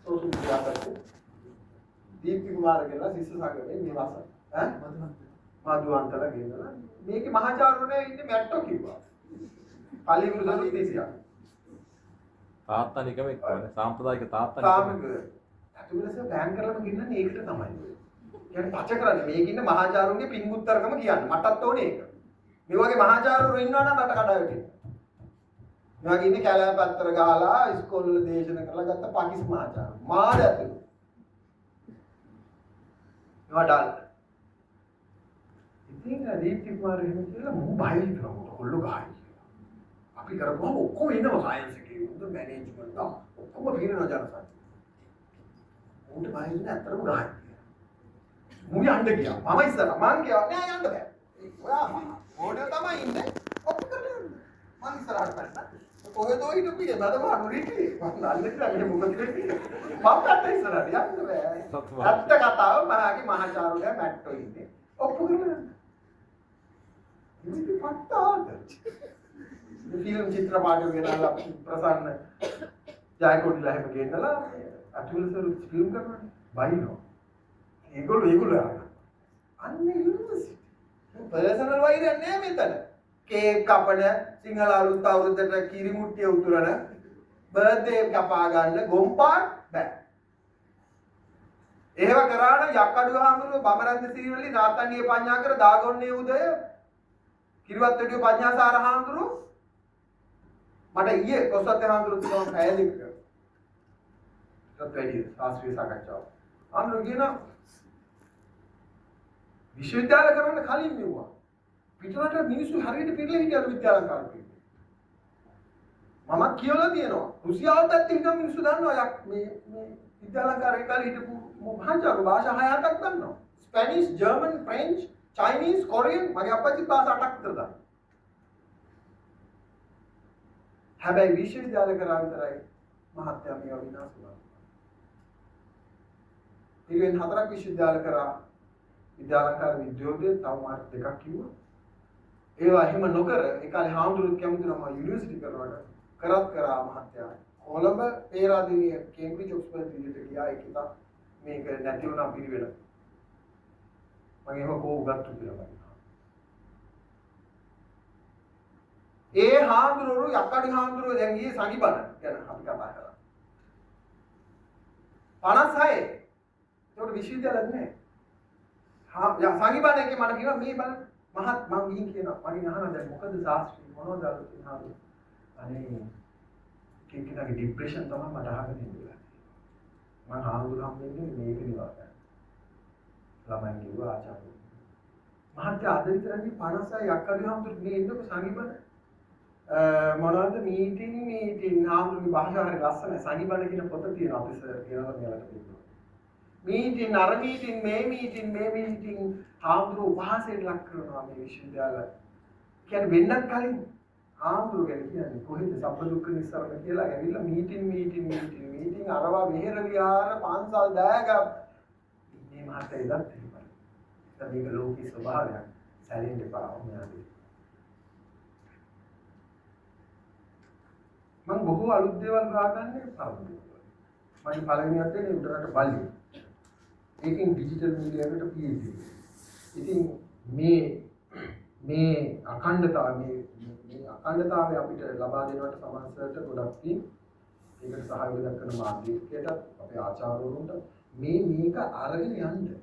සෝසුම් ක්‍රියාපත්‍ය දීප්ති කුමාර කියලා ශිෂ්‍ය සංගමේ මේ වාස මధుවන්තල ගෙනලා මේකේ මහාචාර්යවරයා ඉන්නේ මැට්ටෝ කිව්වා. පල්ලි ගුරුතුමෝ ඉතිසියා. තාත්තා නිකම එක්කනේ සාම්ප්‍රදායික තාත්තා නිකම. අතුලස බෑන් කරලම ගෙන්නන්නේ ඒකට තමයි. කියන්නේ පච කරන්නේ මේක ඉන්න මහාචාර්යවරුන්ගේ පින්ගුත්තරකම කියන්නේ. මටත් ඕනේ ඒක. මේ වගේ මහාචාර්යවරු ඉන්නවා නම් රට කඩා වැටෙනවා. මේ වගේ ඉන්නේ කැලෑපත්තර ගහලා ඉස්කෝලේ දේශන කරලා ගත්ත පාකිස් මහාචාර්ය. මාර ඇතුළු. නෝඩල්. ඉතින් දීප්ති කුමාර එහෙම කියලා මම බයයි කරනවා කොල්ල ගහයි. අපි කරපුවම ඔක්කොම ඉන්නවා සයන්ස් එකේ උන්ට මැනේජ්මන්ට් ඔක්කොම පිරිනව ජනසංඛ්‍යාව. උන්ට බයයි නෑ අතරම ගහයි. මු යන්න ගියා. මම ඉස්සර මං කියා නෑ යන්න බෑ. ඔයා ඕඩියෝ තමයි ඉන්නේ. ඔප්පු කරලා යන්න. මං ඉස්සරහට පැත්ත. කොහෙද ඔය ඉන්නේ බද මානු රිටි. මං නල්ලේ කියලා මොකද කියන්නේ. මම පැත්ත ඉස්සරහට යන්න බෑ. ඇත්ත කතාව මහගේ මහාචාර්යයා මැට්ටෝ ඉන්නේ. ඔප්පු කරලා යන්න. ඉතින් පට්ටාද. ෆිල්ම් චිත්‍රපටය ගෙනල්ලා ප්‍රසන්න ජයකොඩිලා හැම ගෙන්නලා අතුලසරු ෆිල්ම් කරනවා. බයිනෝ. ඒගොල්ලෝ අන්න යුනිවර්සිටි පර්සනල් වෛරයක් නෑ මෙතන. කේක් කපන සිංහල අලුත් අවුරුද්දට කිරි මුට්ටිය උතුරන බර්ත්ඩේ කපා ගන්න ගොම්පාට බෑ. එහෙම කරා නම් යක්කඩුව හාමුදුරුවෝ බමරන්ද සිරිවලි නාතන්නිය පඤ්ඤා කර දාගොන්නේ උදය කිරිවත් දෙවියෝ පඤ්ඤාසාර හාමුදුරුවෝ මට ඊයේ කොස්සත් හාමුදුරුවෝ තමයි පැය දෙකක ඒත් වැඩි ශාස්ත්‍රීය සාකච්ඡාව හාමුදුරුවෝ කියනවා විශ්වවිද්‍යාල කරන්න කලින් මෙවුවා. පිටරට මිනිස්සු හරියට පිරලා හිටියලු විද්‍යාලංකාර පිටේ. මම කියලා තියෙනවා. රුසියාවත් ඇත්ත හිටම මිනිස්සු දන්නවා මේ විද්‍යාලංකාරේ කාලේ හිටපු මහාචාර්ය භාෂා 6-7ක් දන්නවා. ස්පැනිෂ්, ජර්මන්, ෆ්‍රෙන්ච්, චයිනීස්, කොරියන් මගේ අපච්චි භාෂා 8ක් විතර දන්නවා. හැබැයි විශ්වවිද්‍යාල කරා විතරයි මහත්ය මේවා විනාශ වුණා. ඊගෙන 4ක් විශ්වවිද්‍යාල කරා විද්‍යාලංකාර විද්‍යාලයේ තව මාර්ක් දෙකක් කිව්වා. ඒවා එහෙම නොකර ඒ කාලේ හාමුදුරුවෝ කැමති නම් යුනිවර්සිටි කරනවට කරත් කරා මහත්තයා. කොළඹ පේරාදෙණිය කේම්බ්‍රිජ් ඔක්ස්ෆර්ඩ් විදිහට ගියා ඒක තා මේක නැති වුණා පිළිවෙල. මම එහෙම කෝ උගත්තු කියලා බලනවා. ඒ හාමුදුරුවෝ යක්කඩි හාමුදුරුවෝ දැන් ගියේ සගිබන ගැන අපි කතා කරා. 56 ඒකට විශ්වවිද්‍යාලයක් නැහැ. සංගීබාන එකේ මට කියනවා මේ බලන්න මහත් මං ගිහින් කියනවා මගෙන් අහනවා දැන් මොකද ශාස්ත්‍රී මොනවද අලුතින් අනේ කෙනෙක්ගේ ડિප්‍රෙෂන් තමයි මට අහගෙන ඉඳලා මං හාමුදුරුවෝ හම්බෙන්නේ මේක නිවාසය ළමයන් කිව්වා ආචාර්ය මහත්ය අද විතරනේ 56 යක්කඩි හාමුදුරුවෝ මේ ඉන්නකො සංගීබාන මොනවද මීටින් හාමුදුරුවෝගේ භාෂාව හරි ලස්සනයි සංගීබාන කියන පොත තියෙනවා අපි සර් කියනවා මෙයාලට දෙන්න meeting, අර meeting, මේ meeting, හාමුදුරුවෝ උපහාසයට ලක් කරනවා මේ විශ්වවිද්‍යාල. කියන්නේ වෙන්නත් කලින් හාමුදුරුවෝ ගැන කියන්නේ කොහෙද සබ්බ දුක්ඛ නිස්සාරණ කියලා ඇවිල්ලා meeting අරවා මෙහෙර විහාර පන්සල් දායක මේ මහත්තයා ඉදත් එහෙමයි. දැන් මේක ලෝකී ස්වභාවයක්. සැලෙන්න එපා ඔයාලගේ. මම බොහෝ අලුත් දේවල් හොයාගන්නේ සාමුදුරුවෝ. මගේ පළවෙනියට එන්නේ උඩරට බලි. ඒකෙන් ඩිජිටල් මීඩියාවකට PhD. ඉතින් මේ අඛණ්ඩතාවය අපිට ලබා දෙනවට සමාජයට ගොඩක් තියෙන. ඒකට සහයෝගය දක්වන මාධ්‍යකයට අපේ ආචාර්යවරුන්ට මේක අරගෙන යන්න.